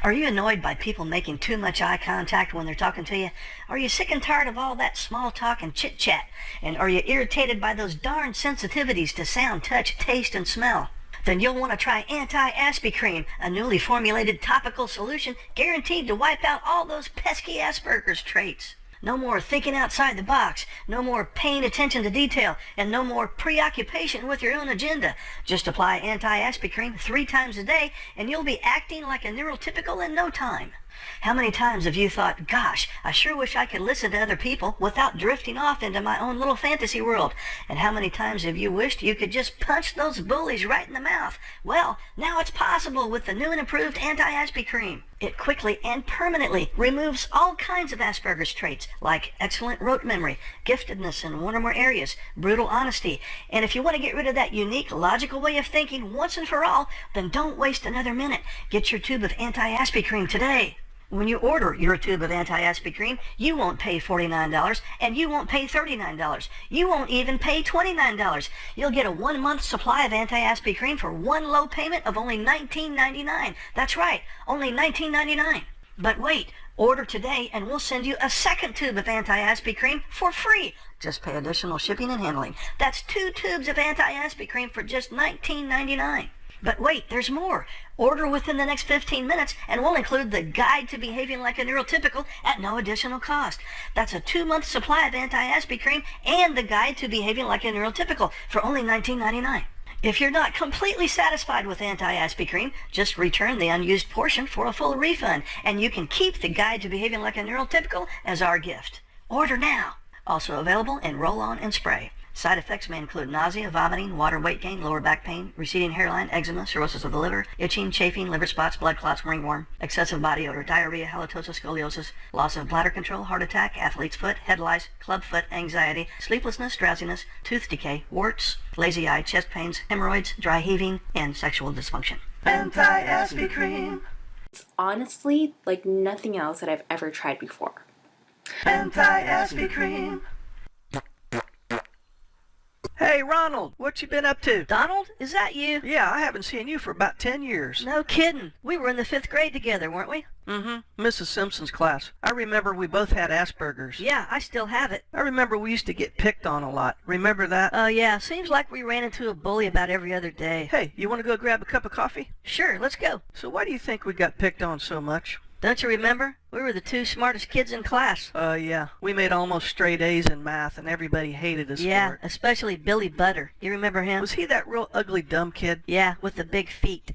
Are you annoyed by people making too much eye contact when they're talking to you? Are you sick and tired of all that small talk and chit-chat? And are you irritated by those darn sensitivities to sound, touch, taste, and smell? Then you'll want to try Anti-Aspie Cream, a newly formulated topical solution guaranteed to wipe out all those pesky Asperger's traits. No more thinking outside the box, no more paying attention to detail, and no more preoccupation with your own agenda. Just apply Anti-Aspie Cream 3 times a day, and you'll be acting like a neurotypical in no time. How many times have you thought, gosh, I sure wish I could listen to other people without drifting off into my own little fantasy world? And how many times have you wished you could just punch those bullies right in the mouth? Well, now it's possible with the new and improved Anti-Aspie Cream. It quickly and permanently removes all kinds of Asperger's traits, like excellent rote memory, giftedness in one or more areas, brutal honesty. And if you want to get rid of that unique, logical way of thinking once and for all, then don't waste another minute. Get your tube of Anti-Aspie Cream today. When you order your tube of Anti-Aspie Cream, you won't pay $49, and you won't pay $39. You won't even pay $29. You'll get a 1-month supply of Anti-Aspie Cream for one low payment of only $19.99. That's right, only $19.99. But wait, order today and we'll send you a second tube of Anti-Aspie Cream for free. Just pay additional shipping and handling. That's 2 tubes of Anti-Aspie Cream for just $19.99. But wait, there's more. Order within the next 15 minutes and we'll include the Guide to Behaving Like a Neurotypical at no additional cost. That's a 2-month supply of Anti-Aspie Cream and the Guide to Behaving Like a Neurotypical for only $19.99. If you're not completely satisfied with Anti-Aspie Cream, just return the unused portion for a full refund, and you can keep the Guide to Behaving Like a Neurotypical as our gift. Order now. Also available in roll-on and spray. Side effects may include nausea, vomiting, water weight gain, lower back pain, receding hairline, eczema, cirrhosis of the liver, itching, chafing, liver spots, blood clots, ringworm, excessive body odor, diarrhea, halitosis, scoliosis, loss of bladder control, heart attack, athlete's foot, head lice, club foot, anxiety, sleeplessness, drowsiness, tooth decay, warts, lazy eye, chest pains, hemorrhoids, dry heaving, and sexual dysfunction. Anti-Aspie Cream. It's honestly like nothing else that I've ever tried before. Anti-Aspie Cream. Hey, Ronald, what you been up to? Donald, is that you? Yeah, I haven't seen you for about 10 years. No kidding. We were in the 5th grade together, weren't we? Mm-hmm. Mrs. Simpson's class. I remember we both had Asperger's. Yeah, I still have it. I remember we used to get picked on a lot. Remember that? Oh, yeah. Seems like we ran into a bully about every other day. Hey, you want to go grab a cup of coffee? Sure, let's go. So why do you think we got picked on so much? Don't you remember? We were the 2 smartest kids in class. Yeah. We made almost straight A's in math, and everybody hated us Yeah, for it. especially Billy Butter. You remember him? Was he that real ugly, dumb kid? Yeah, with the big feet.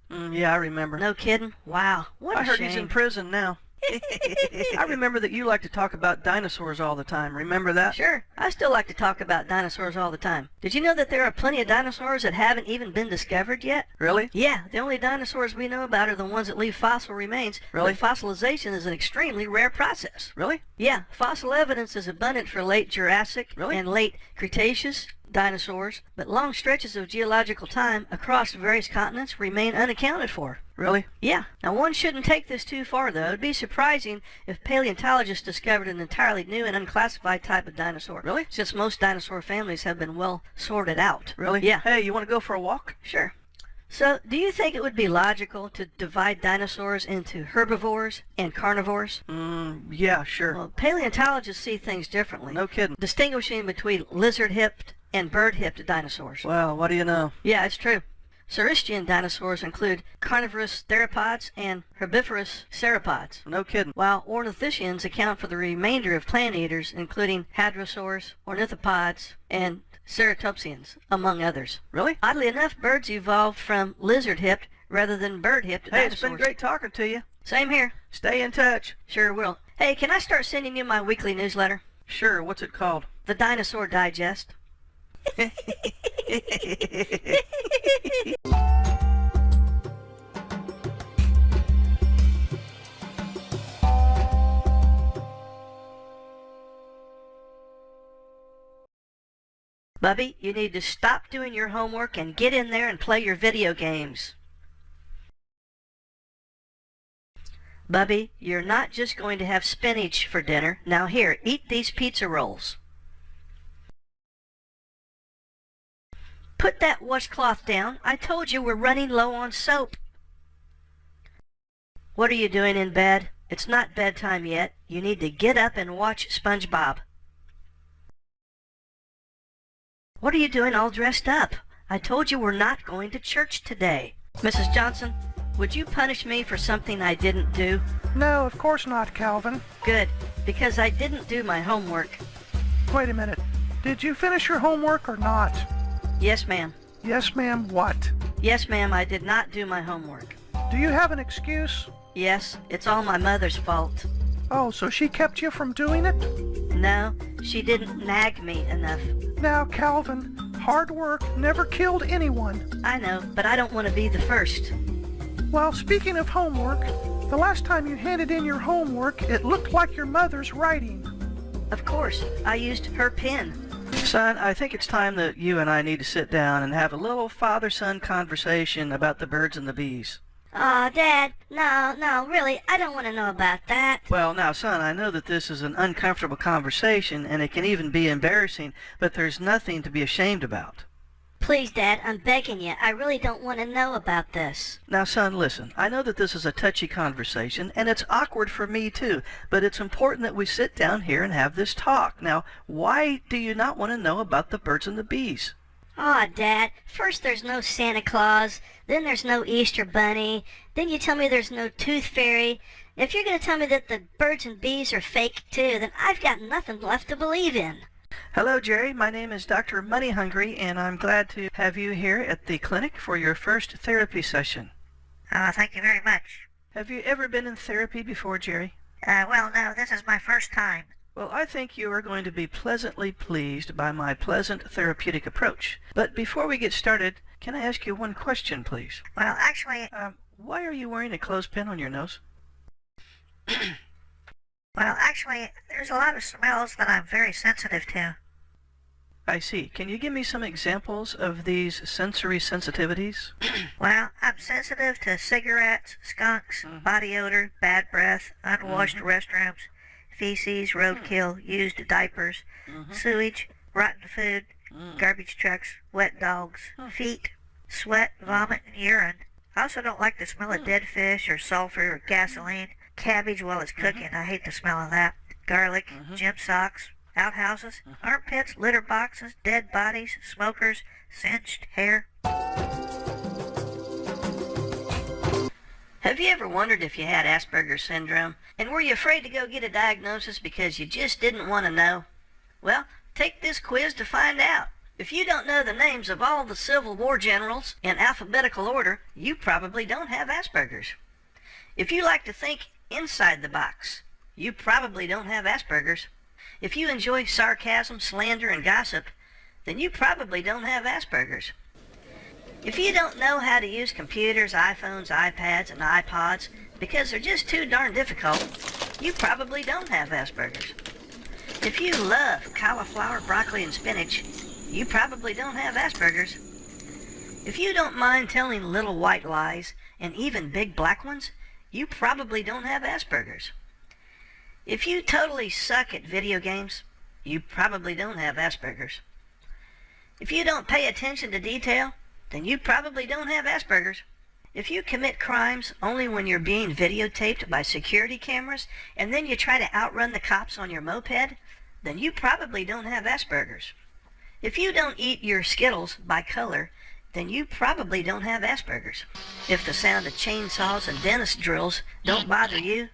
Yeah, I remember. No kidding? Wow, what a I heard shame. he's in prison now. I remember that you like to talk about dinosaurs all the time. Remember that? Sure, I still like to talk about dinosaurs all the time. Did you know that there are plenty of dinosaurs that haven't even been discovered yet? Really? Yeah, the only dinosaurs we know about are the ones that leave fossil remains. Really? But fossilization is an extremely rare process. Really? Yeah, fossil evidence is abundant for late Jurassic Really? and late Cretaceous dinosaurs, but long stretches of geological time across various continents remain unaccounted for. Really? Yeah. Now, one shouldn't take this too far, though. It'd be surprising if paleontologists discovered an entirely new and unclassified type of dinosaur. Really? Since most dinosaur families have been well sorted out. Really? Yeah. Hey, you want to go for a walk? Sure. So, do you think it would be logical to divide dinosaurs into herbivores and carnivores? Yeah, sure. Well, paleontologists see things differently. No kidding. Distinguishing between lizard-hipped and bird-hipped dinosaurs. Well, what do you know? Yeah, it's true. Saurischian dinosaurs include carnivorous theropods and herbivorous sauropods, No kidding. while ornithischians account for the remainder of plant eaters, including hadrosaurs, ornithopods, and ceratopsians, among others. Really? Oddly enough, birds evolved from lizard-hipped rather than bird-hipped Hey, dinosaurs. it's been great talking to you. Same here. Stay in touch. Sure will. Hey, can I start sending you my weekly newsletter? Sure, what's it called? The Dinosaur Digest. Bubby, you need to stop doing your homework and get in there and play your video games. Bubby, you're not just going to have spinach for dinner. Now here, eat these pizza rolls. Put that washcloth down. I told you we're running low on soap. What are you doing in bed? It's not bedtime yet. You need to get up and watch SpongeBob. What are you doing all dressed up? I told you we're not going to church today. Mrs. Johnson, would you punish me for something I didn't do? No, of course not, Calvin. Good, because I didn't do my homework. Wait a minute. Did you finish your homework or not? Yes, ma'am. Yes, ma'am, what? Yes, ma'am, I did not do my homework. Do you have an excuse? Yes, it's all my mother's fault. Oh, so she kept you from doing it? No, she didn't nag me enough. Now, Calvin, hard work never killed anyone. I know, but I don't want to be the first. Well, speaking of homework, the last time you handed in your homework, it looked like your mother's writing. Of course, I used her pen. Son, I think it's time that you and I need to sit down and have a little father-son conversation about the birds and the bees. Aw, Dad, no, really, I don't want to know about that. Well, now, son, I know that this is an uncomfortable conversation, and it can even be embarrassing, but there's nothing to be ashamed about. Please, Dad, I'm begging you. I really don't want to know about this. Now, son, listen. I know that this is a touchy conversation, and it's awkward for me, too, but it's important that we sit down here and have this talk. Now, why do you not want to know about the birds and the bees? Aw, Dad, first there's no Santa Claus, then there's no Easter Bunny, then you tell me there's no Tooth Fairy. If you're going to tell me that the birds and bees are fake, too, then I've got nothing left to believe in. Hello, Jerry. My name is Dr. Money Hungry, and I'm glad to have you here at the clinic for your first therapy session. Thank you very much. Have you ever been in therapy before, Jerry? Well, no, this is my first time. Well, I think you are going to be pleasantly pleased by my pleasant therapeutic approach. But before we get started, can I ask you one question, please? Well, actually, Why are you wearing a clothespin on your nose? there's a lot of smells that I'm very sensitive to. I see. Can you give me some examples of these sensory sensitivities? Well, I'm sensitive to cigarettes, skunks, body odor, bad breath, unwashed restrooms, feces, roadkill, used diapers, sewage, rotten food, garbage trucks, wet dogs, feet, sweat, vomit, and urine. I also don't like the smell of dead fish or sulfur or gasoline, cabbage while it's cooking. I hate the smell of that. Garlic, gym socks, outhouses, armpits, litter boxes, dead bodies, smokers, singed hair. Have you ever wondered if you had Asperger's syndrome? And were you afraid to go get a diagnosis because you just didn't want to know? Well, take this quiz to find out. If you don't know the names of all the Civil War generals in alphabetical order, you probably don't have Asperger's. If you like to think inside the box, you probably don't have Asperger's. If you enjoy sarcasm, slander, and gossip, then you probably don't have Asperger's. If you don't know how to use computers, iPhones, iPads, and iPods because they're just too darn difficult, you probably don't have Asperger's. If you love cauliflower, broccoli, and spinach, you probably don't have Asperger's. If you don't mind telling little white lies, and even big black ones, you probably don't have Asperger's. If you totally suck at video games, you probably don't have Asperger's. If you don't pay attention to detail, then you probably don't have Asperger's. If you commit crimes only when you're being videotaped by security cameras, and then you try to outrun the cops on your moped, then you probably don't have Asperger's. If you don't eat your Skittles by color, then you probably don't have Asperger's. If the sound of chainsaws and dentist drills don't bother you,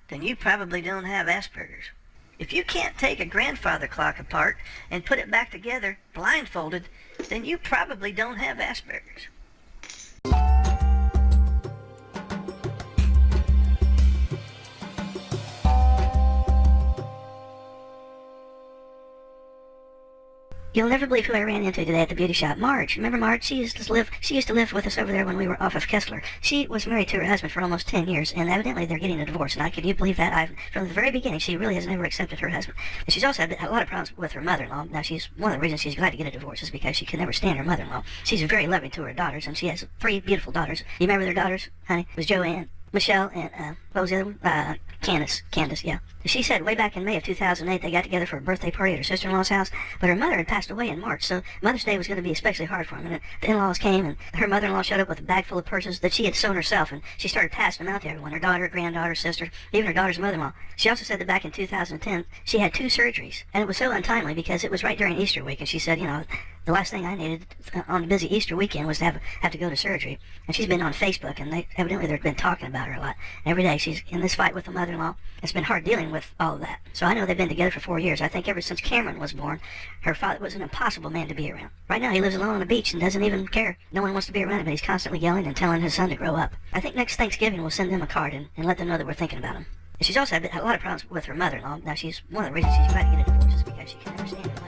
then you probably don't have Asperger's. If you can't take a grandfather clock apart and put it back together blindfolded, then you probably don't have Asperger's. You'll never believe who I ran into today at the beauty shop. Marge. Remember Marge? She used to live with us over there when we were off of Kessler. She was married to her husband for almost 10 years, and evidently they're getting a divorce. And can you believe that? From the very beginning, she really has never accepted her husband. And she's also had a lot of problems with her mother-in-law. Now, one of the reasons she's glad to get a divorce is because she could never stand her mother-in-law. She's very loving to her daughters, and she has 3 beautiful daughters. You remember their daughters, honey? It was Joanne, Michelle, and what was the other one? Candace, yeah. She said way back in May of 2008 they got together for a birthday party at her sister-in-law's house, but her mother had passed away in March, so Mother's Day was going to be especially hard for them. And the in-laws came, and her mother-in-law showed up with a bag full of purses that she had sewn herself, and she started passing them out to everyone, her daughter, granddaughter, sister, even her daughter's mother-in-law. She also said that back in 2010 she had 2 surgeries, and it was so untimely because it was right during Easter week, and she said, you know, the last thing I needed on a busy Easter weekend was to have to go to surgery. And she's been on Facebook, and evidently they've been talking about her a lot. And every day she's in this fight with the mother-in-law. It's been hard dealing with all of that. So I know they've been together for 4 years. I think ever since Cameron was born, her father was an impossible man to be around. Right now he lives alone on the beach and doesn't even care. No one wants to be around him, but he's constantly yelling and telling his son to grow up. I think next Thanksgiving we'll send them a card and let them know that we're thinking about him. And she's also had a lot of problems with her mother-in-law. Now she's one of the reasons she's trying to get a divorce is because she can never stand it much.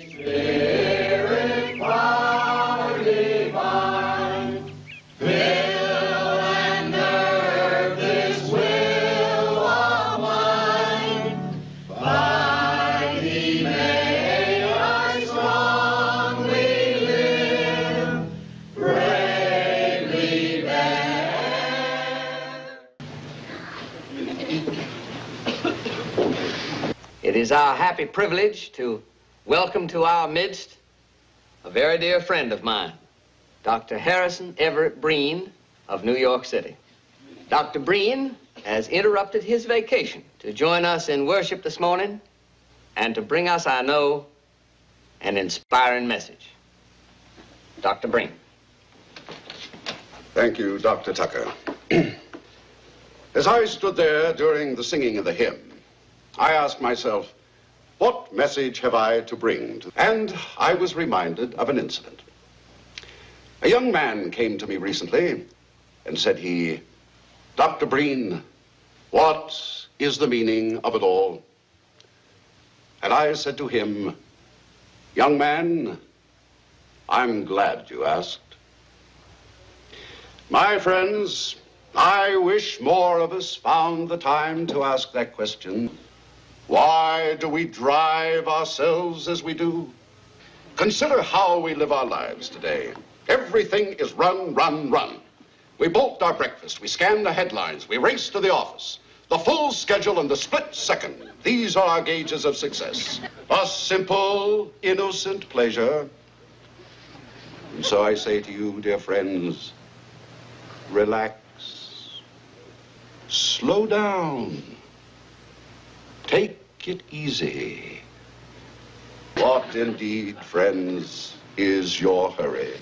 Spirit, power divine, fill and nerve this will of mine. By thee may I strongly live, bravely bear. It is our happy privilege to welcome to our midst a very dear friend of mine, Dr. Harrison Everett Breen of New York City. Dr. Breen has interrupted his vacation to join us in worship this morning and to bring us, I know, an inspiring message. Dr. Breen. Thank you, Dr. Tucker. As I stood there during the singing of the hymn, I asked myself, what message have I to bring? And I was reminded of an incident. A young man came to me recently and said he, Dr. Breen, what is the meaning of it all? And I said to him, young man, I'm glad you asked. My friends, I wish more of us found the time to ask that question. Why do we drive ourselves as we do? Consider how we live our lives today. Everything is run, run, run. We bolt our breakfast, we scan the headlines, we race to the office. The full schedule and the split second, these are our gauges of success. A simple, innocent pleasure. And so I say to you, dear friends, relax, slow down. Take it easy. What indeed, friends, is your hurry?